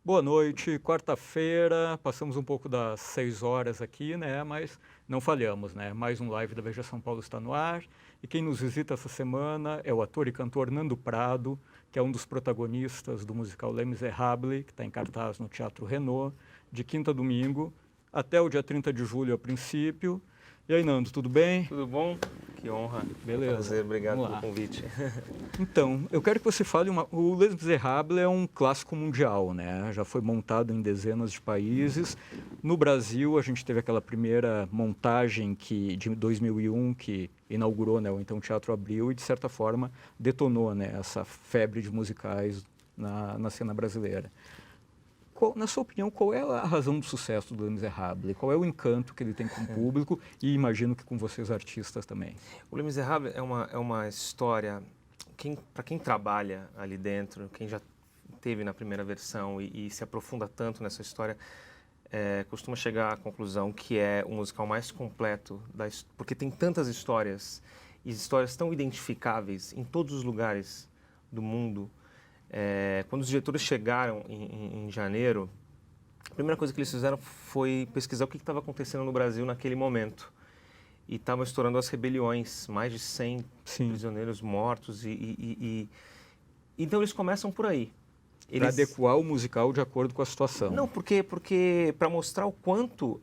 Boa noite, quarta-feira, passamos um pouco das 6 horas aqui, né, mas não falhamos, né, mais um live da Veja São Paulo está no ar, e quem nos visita essa semana é o ator e cantor Nando Prado, que é um dos protagonistas do musical Les Misérables, que está em cartaz no Teatro Renault, de quinta a domingo, até o dia 30 de julho a princípio. E aí, Nando, tudo bem? Tudo bom? Que honra. Beleza. Prazer, obrigado Vamos pelo lá. convite. Então, eu quero que você fale, o Les Misérables é um clássico mundial, né? Já foi montado em dezenas de países. No Brasil, a gente teve aquela primeira montagem de 2001 que inaugurou, né, o então Teatro Abril e, de certa forma, detonou, né, essa febre de musicais na cena brasileira. Na sua opinião, qual é a razão do sucesso do Les Misérables? Qual é o encanto que ele tem com o público e imagino que com vocês artistas também? O Les Misérables é uma história, para quem trabalha ali dentro, quem já teve na primeira versão e se aprofunda tanto nessa história, costuma chegar à conclusão que é o musical mais completo, porque tem tantas histórias, e histórias tão identificáveis em todos os lugares do mundo. Quando os diretores chegaram em janeiro, a primeira coisa que eles fizeram foi pesquisar o que estava acontecendo no Brasil naquele momento. E estavam estourando as rebeliões, mais de 100 prisioneiros mortos. Então eles começam por aí. Para adequar o musical de acordo com a situação. Não, porque para mostrar o quanto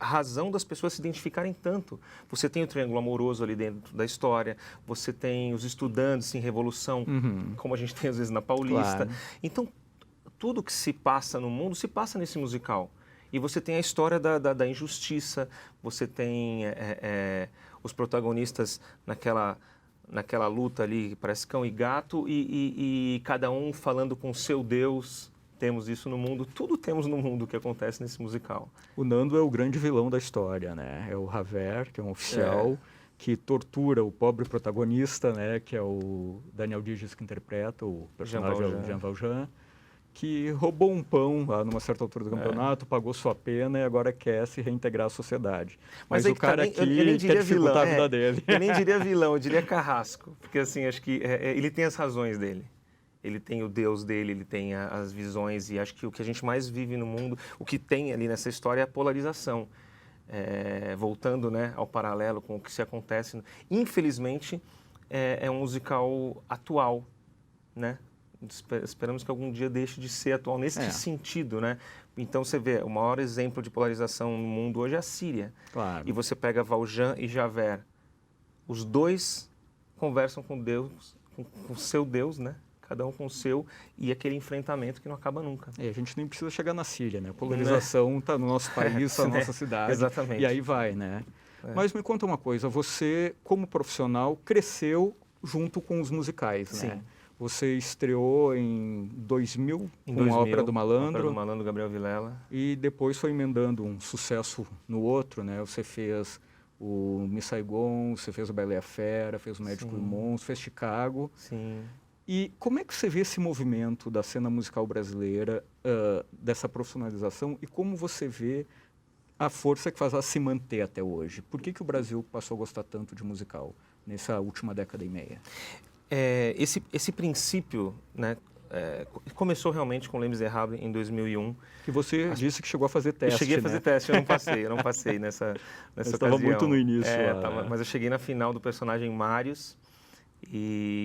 a razão das pessoas se identificarem tanto. Você tem o triângulo amoroso ali dentro da história, você tem os estudantes em revolução, como a gente tem às vezes na Paulista. Claro. Então, tudo que se passa no mundo se passa nesse musical. E você tem a história da injustiça, você tem os protagonistas naquela luta ali, parece cão e gato, e cada um falando com o seu Deus. Temos isso no mundo, tudo temos no mundo que acontece nesse musical. O Nando é o grande vilão da história, né? É o Javert, que é um oficial que tortura o pobre protagonista, né? Que é o Daniel Digges que interpreta o personagem Jean Valjean, que roubou um pão numa certa altura do campeonato, pagou sua pena e agora quer se reintegrar à sociedade. Mas o cara aqui quer dificultar a vida dele. Eu nem diria vilão, eu diria carrasco, porque assim, acho que ele tem as razões dele. Ele tem o Deus dele, ele tem as visões, e acho que o que a gente mais vive no mundo, o que tem ali nessa história é a polarização. Voltando, né, ao paralelo com o que se acontece. Infelizmente, é um musical atual, né? Esperamos que algum dia deixe de ser atual nesse sentido, né? Então você vê, o maior exemplo de polarização no mundo hoje é a Síria. Claro. E você pega Valjean e Javert. Os dois conversam com Deus, com o seu Deus, né? Cada um com o seu, e aquele enfrentamento que não acaba nunca. A gente nem precisa chegar na Síria, né? A polarização está no nosso país, está na nossa cidade. Exatamente. E aí vai, né? Mas me conta uma coisa, você, como profissional, cresceu junto com os musicais, né? Sim. Você estreou em 2000 com a Ópera do Malandro. Ópera do Malandro, Gabriel Vilela. E depois foi emendando um sucesso no outro, né? Você fez o Miss Saigon, você fez o Bela e a Fera, fez o Médico e o Monstro, fez Chicago. Sim. E como é que você vê esse movimento da cena musical brasileira, dessa profissionalização, e como você vê a força que faz ela se manter até hoje? Por que o Brasil passou a gostar tanto de musical nessa última década e meia? Esse princípio, né, começou realmente com Les Misérables em 2001. Que você disse que chegou a fazer teste, Eu cheguei a fazer teste, eu não passei nessa ocasião. Estava muito no início. Mas eu cheguei na final do personagem Marius.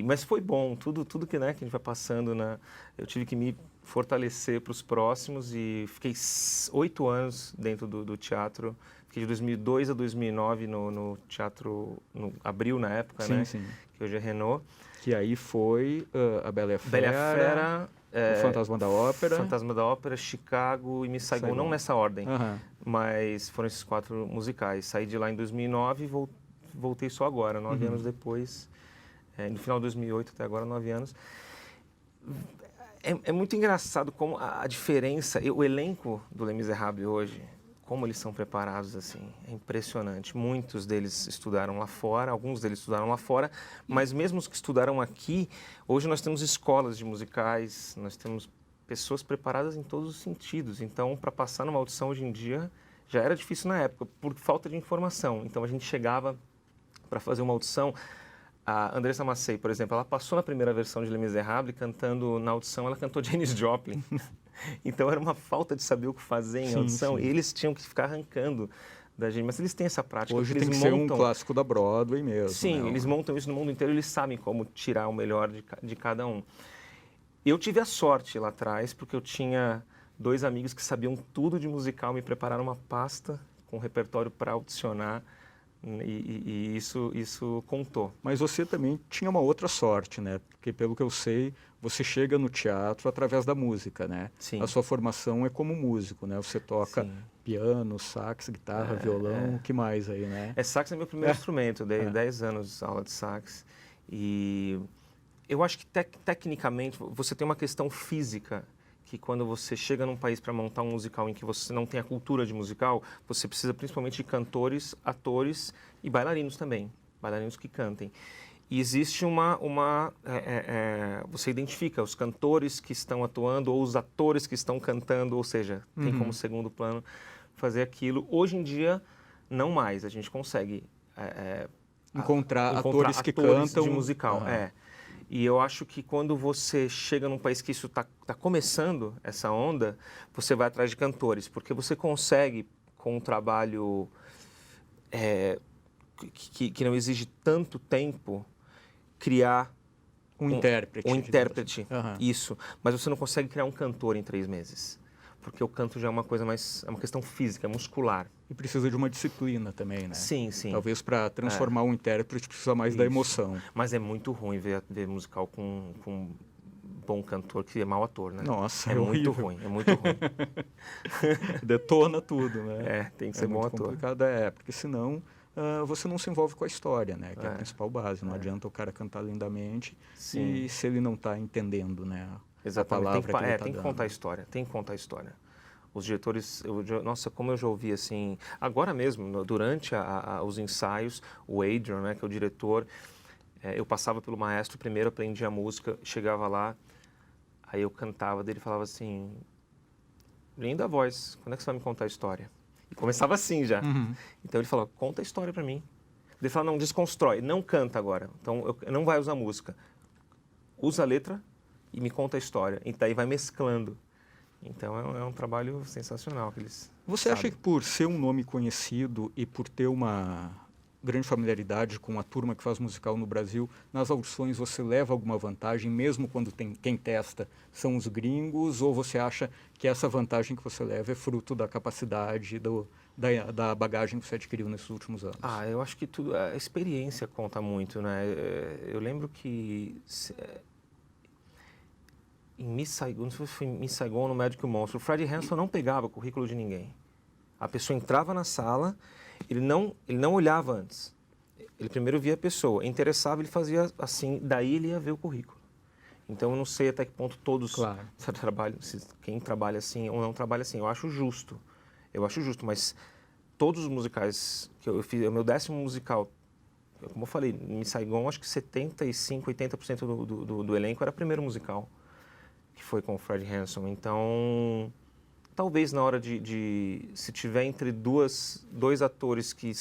Mas foi bom, tudo que, né, que a gente vai passando, né, eu tive que me fortalecer para os próximos e fiquei 8 anos dentro do teatro. Fiquei de 2002 a 2009 no teatro, no Abril na época, sim, né, sim. Que hoje é Renault. Que aí foi a Bela e a Fera, Bela e a Fera, o Fantasma da Ópera. Fantasma da Ópera, Chicago e Miss Saigon, não nessa ordem, mas foram esses 4 musicais. Saí de lá em 2009 e voltei só agora, 9 anos depois. No final de 2008 até agora, 9 anos. É muito engraçado como a diferença, o elenco do Les Misérables hoje, como eles são preparados, assim, é impressionante. Muitos deles estudaram lá fora, alguns deles estudaram lá fora, mas mesmo os que estudaram aqui, hoje nós temos escolas de musicais, nós temos pessoas preparadas em todos os sentidos. Então, para passar numa audição hoje em dia, já era difícil na época, por falta de informação. Então a gente chegava para fazer uma audição. A Andressa Massey, por exemplo, ela passou na primeira versão de Les Misérables cantando, na audição ela cantou Janis Joplin. Então era uma falta de saber o que fazer em audição, e eles tinham que ficar arrancando da gente. Mas eles têm essa prática. Hoje eles tem que ser um clássico da Broadway mesmo. Sim, né? eles montam isso no mundo inteiro, eles sabem como tirar o melhor de cada um. Eu tive a sorte lá atrás, porque eu tinha 2 amigos que sabiam tudo de musical, me prepararam uma pasta com repertório para audicionar, e isso contou. Mas você também tinha uma outra sorte, né? Porque, pelo que eu sei, você chega no teatro através da música, né? Sim. A sua formação é como músico, né? Você toca piano, sax, guitarra, violão, o que mais aí, né? Sax é meu primeiro instrumento, eu dei 10 anos de aula de sax. E eu acho que tecnicamente você tem uma questão física, que quando você chega num país para montar um musical em que você não tem a cultura de musical, você precisa principalmente de cantores, atores e bailarinos também, bailarinos que cantem. E existe você identifica os cantores que estão atuando ou os atores que estão cantando, ou seja, tem como segundo plano fazer aquilo. Hoje em dia, não mais, a gente consegue encontrar atores que cantam de musical, E eu acho que quando você chega num país que isso está começando, essa onda, você vai atrás de cantores, porque você consegue, com um trabalho que não exige tanto tempo, criar um intérprete. Isso. Mas você não consegue criar um cantor em 3 meses, porque o canto já é uma coisa mais, é uma questão física, muscular. E precisa de uma disciplina também, né? Sim, sim. Talvez para transformar um intérprete precisa mais da emoção. Mas é muito ruim ver musical com um bom cantor que é mau ator, né? Nossa, é muito horrível. ruim, é muito ruim. Detona tudo, né? Tem que ser bom ator. Complicado, porque senão você não se envolve com a história, né? Que é a principal base. Não adianta o cara cantar lindamente e se ele não está entendendo, né? Exatamente. A palavra que ele tá tem que dando. contar a história, tem que contar a história. Os diretores, nossa, como eu já ouvi assim, agora mesmo, durante os ensaios, o Adrian, né, que é o diretor, eu passava pelo maestro, primeiro aprendia a música, chegava lá, aí eu cantava dele, falava assim, linda voz, quando é que você vai me contar a história? E começava assim já. Então ele falava, conta a história para mim. Ele falava, não, desconstrói, não canta agora, então não vai usar música, usa a letra e me conta a história. E daí vai mesclando. Então é um trabalho sensacional que eles Você sabem. acha que por ser um nome conhecido e por ter uma grande familiaridade com a turma que faz musical no Brasil, nas audições você leva alguma vantagem, mesmo quando quem testa são os gringos, ou você acha que essa vantagem que você leva é fruto da capacidade, da bagagem que você adquiriu nesses últimos anos? Eu acho que a experiência conta muito, né? Eu lembro que em Miss Saigon, não sei se foi em Miss Saigon ou no Médico Monstro, o Freddie Hanson não pegava currículo de ninguém. A pessoa entrava na sala, ele não olhava antes. Ele primeiro via a pessoa, interessava, ele fazia assim, daí ele ia ver o currículo. Então eu não sei até que ponto todos trabalham, quem trabalha assim ou não trabalha assim. Eu acho justo, mas todos os musicais que eu fiz, o meu 10º musical, como eu falei, em Miss Saigon, acho que 75%, 80% do elenco era primeiro musical, que foi com o Freddie Hanson. Então, talvez na hora se tiver entre dois atores que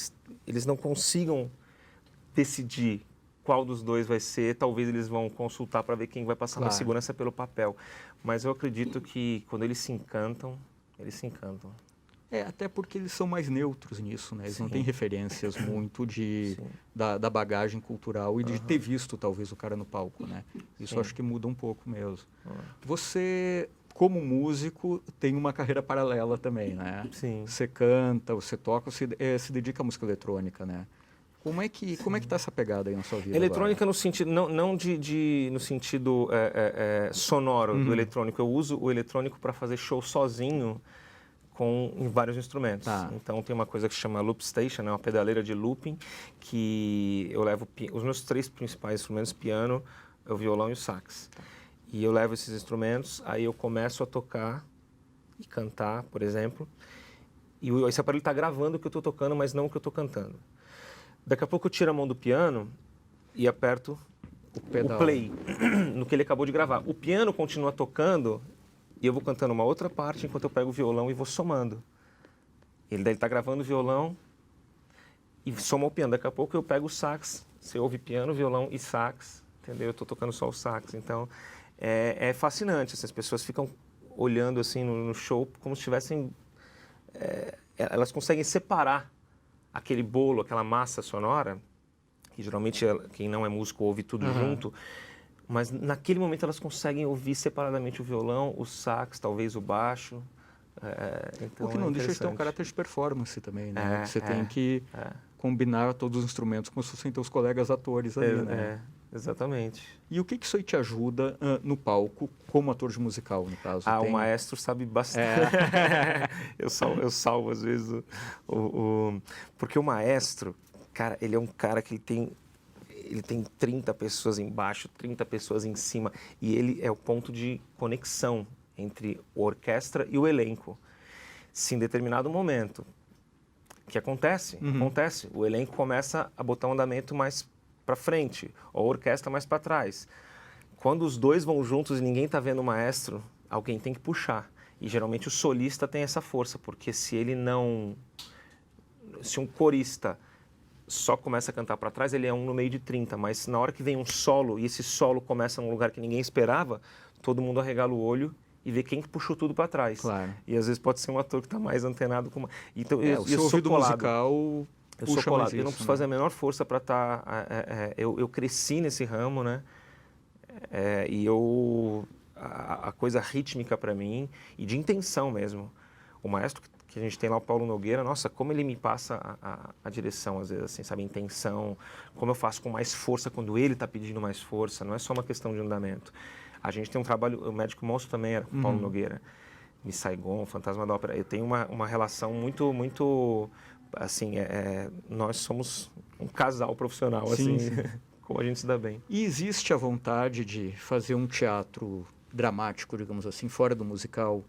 eles não consigam decidir qual dos dois vai ser, talvez eles vão consultar para ver quem vai passar mais segurança pelo papel. Mas eu acredito que quando eles se encantam, eles se encantam. Até porque eles são mais neutros nisso, né? Eles não têm referências muito da bagagem cultural e de ter visto, talvez, o cara no palco, né? Isso eu acho que muda um pouco mesmo. Você, como músico, tem uma carreira paralela também, né? Sim. Você canta, você toca, você se dedica à música eletrônica, né? Como é que tá essa pegada aí na sua vida Eletrônica agora? no sentido, não no sentido sonoro do eletrônico. Eu uso o eletrônico para fazer show sozinho, em vários instrumentos. Então tem uma coisa que se chama Loop Station, uma pedaleira de looping, que eu levo os meus 3 principais instrumentos, piano, o violão e o sax. E eu levo esses instrumentos, aí eu começo a tocar e cantar, por exemplo, e esse aparelho está gravando o que eu estou tocando, mas não o que eu estou cantando. Daqui a pouco eu tiro a mão do piano e aperto o play no que ele acabou de gravar. O piano continua tocando e eu vou cantando uma outra parte enquanto eu pego o violão e vou somando. Ele tá gravando violão e soma o piano. Daqui a pouco eu pego o sax, você ouve piano, violão e sax, entendeu? Eu tô tocando só o sax. Então, é fascinante. As pessoas ficam olhando assim no show como se tivessem... elas conseguem separar aquele bolo, aquela massa sonora, que geralmente quem não é músico ouve tudo junto, mas naquele momento elas conseguem ouvir separadamente o violão, o sax, talvez o baixo. Então o que não deixa de ter um caráter de performance também, né? Você tem que combinar todos os instrumentos como se fossem teus colegas atores ali, né? Exatamente. E o que isso aí te ajuda no palco, como ator de musical, no caso? O maestro sabe bastante. Eu salvo às vezes porque o maestro, cara, ele é um cara que ele tem 30 pessoas embaixo, 30 pessoas em cima, e ele é o ponto de conexão entre a orquestra e o elenco. Se em determinado momento, que acontece, o elenco começa a botar um andamento mais para frente, ou a orquestra mais para trás. Quando os dois vão juntos e ninguém está vendo o maestro, alguém tem que puxar. E geralmente o solista tem essa força, porque se um corista só começa a cantar para trás, ele é um no meio de 30, mas na hora que vem um solo, e esse solo começa num lugar que ninguém esperava, todo mundo arregala o olho e vê quem puxou tudo para trás. Claro. E às vezes pode ser um ator que está mais antenado com... Então, o seu ouvido musical... Eu sou colado, eu não preciso fazer a menor força para estar... eu cresci nesse ramo, né? E a coisa rítmica para mim, e de intenção mesmo. O maestro que a gente tem lá, o Paulo Nogueira, nossa, como ele me passa a direção, às vezes, assim, sabe? Intenção, como eu faço com mais força quando ele está pedindo mais força, não é só uma questão de andamento. A gente tem um trabalho, o Médico Monstro também era com o Paulo Nogueira. Miss Saigon, Fantasma da Ópera. Eu tenho uma relação muito, muito... Assim, nós somos um casal profissional, sim, assim, sim. Como a gente se dá bem. E existe a vontade de fazer um teatro dramático, digamos assim, fora do musical?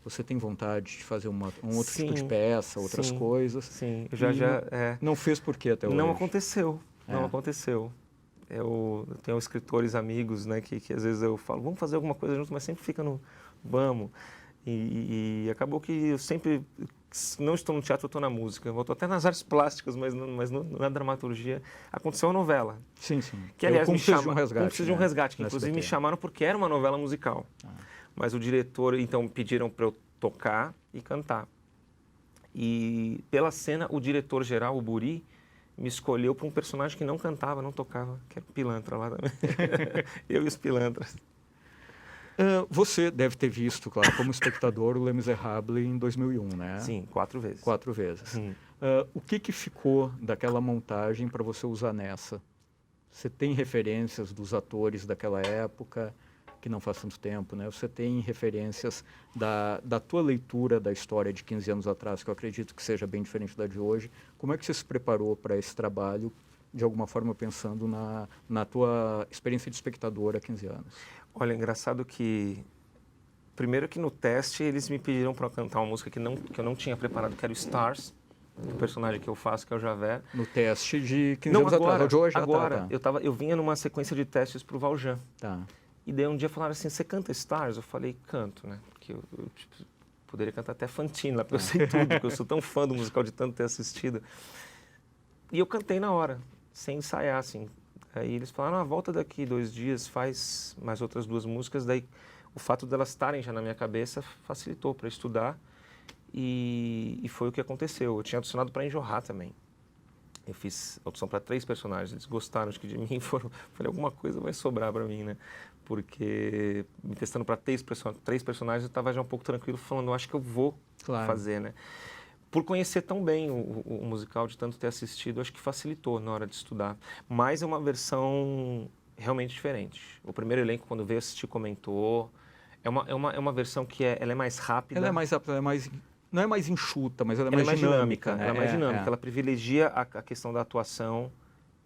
Você tem vontade de fazer um outro tipo de peça, outras coisas? Sim, não fez por quê até hoje? Não aconteceu, não aconteceu. Eu tenho escritores amigos, né, que às vezes eu falo, vamos fazer alguma coisa juntos, mas sempre fica no vamos. E acabou que eu sempre, se não estou no teatro, eu estou na música. Eu estou até nas artes plásticas, mas na dramaturgia. Aconteceu a novela. Sim, sim. Que, aliás, Como Preciso de um Resgate. Como Preciso de um Resgate, que inclusive me chamaram porque era uma novela musical. Mas o diretor, então, pediram para eu tocar e cantar. E pela cena, o diretor-geral, o Buri, me escolheu para um personagem que não cantava, não tocava, que era o pilantra lá também. Eu e os pilantras. Você deve ter visto, claro, como espectador, o Les Misérables em 2001, né? Sim, 4 vezes. 4 vezes. O que ficou daquela montagem para você usar nessa? Você tem referências dos atores daquela época, que não faz tanto tempo, né? Você tem referências da tua leitura da história de 15 anos atrás, que eu acredito que seja bem diferente da de hoje. Como é que você se preparou para esse trabalho, de alguma forma pensando na tua experiência de espectador há 15 anos? Olha, engraçado que... Primeiro que no teste eles me pediram para cantar uma música que eu não tinha preparado, que era o Stars, o personagem que eu faço, que é o Javert. No teste de 15 anos atrás, de hoje? Agora. Eu vinha numa sequência de testes para o Valjean. Tá. E daí um dia falaram assim, você canta Stars? Eu falei, canto, né? Porque eu tipo, poderia cantar até Fantine lá, porque eu sei tudo, porque eu sou tão fã do musical de tanto ter assistido. E eu cantei na hora, sem ensaiar, assim. Aí eles falaram, volta daqui 2 dias, faz mais outras 2 músicas. Daí o fato delas estarem já na minha cabeça facilitou para estudar. E foi o que aconteceu. Eu tinha audicionado para Enjorrar também. Eu fiz audição para 3 personagens. Eles gostaram, acho que de mim. Falei, alguma coisa vai sobrar para mim, né? Porque me testando para 3 personagens, eu estava já um pouco tranquilo, falando, acho que eu vou fazer, né? Por conhecer tão bem o musical, de tanto ter assistido, acho que facilitou na hora de estudar. Mas é uma versão realmente diferente. O primeiro elenco, quando veio assistir, comentou. É uma versão que ela é mais rápida. Ela é mais rápida, não é mais enxuta, mas ela é mais dinâmica. Ela é mais dinâmica. Ela privilegia a questão da atuação.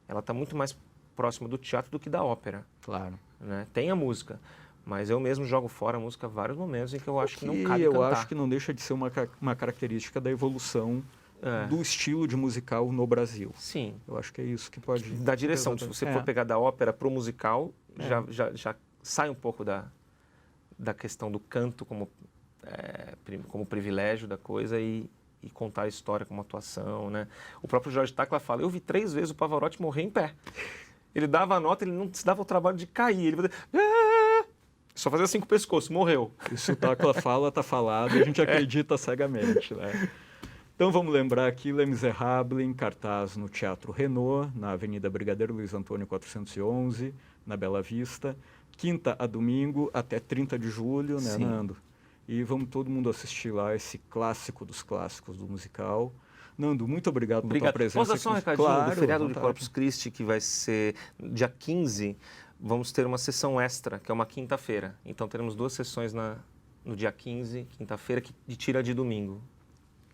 Ela está muito mais próxima do teatro do que da ópera. Claro. Né? Tem a música. Mas eu mesmo jogo fora a música vários momentos em que eu acho que não cabe eu cantar. acho que não deixa de ser uma característica da evolução do estilo de musical no Brasil. Sim. Eu acho que é isso que pode... Da direção. Se você for pegar da ópera para o musical, já sai um pouco da questão do canto como privilégio da coisa e e contar a história como atuação, né? O próprio Jorge Tacla fala, eu vi 3 vezes o Pavarotti morrer em pé. Ele dava a nota, ele não se dava o trabalho de cair, ele fazia... Só fazia assim com o pescoço, morreu. Isso o Tacla fala, tá falado, e a gente acredita cegamente, né? Então vamos lembrar aqui, Les Misérables em cartaz no Teatro Renault, na Avenida Brigadeiro Luiz Antônio 411, na Bela Vista, quinta a domingo até 30 de julho, né, Sim. Nando? E vamos todo mundo assistir lá esse clássico dos clássicos do musical. Nando, muito obrigado por tua presença. Posso dar só um recadinho Claro, do feriado de vontade. Corpus Christi, que vai ser dia 15, vamos ter uma sessão extra, que é uma quinta-feira. Então teremos 2 sessões no dia 15, quinta-feira, que tira de domingo.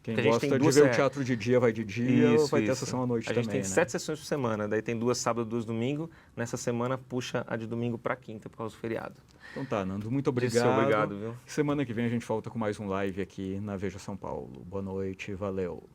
Quem Porque a gente gosta tem de 2 ver o teatro de dia vai de dia, ou vai ter a isso. sessão à noite A também, gente tem né? 7 sessões por semana, daí tem 2 sábado, 2 domingo. Nessa semana puxa a de domingo para quinta, por causa do feriado. Então tá, Nando, muito obrigado. Disse obrigado, viu? Semana que vem a gente volta com mais um live aqui na Veja São Paulo. Boa noite, valeu.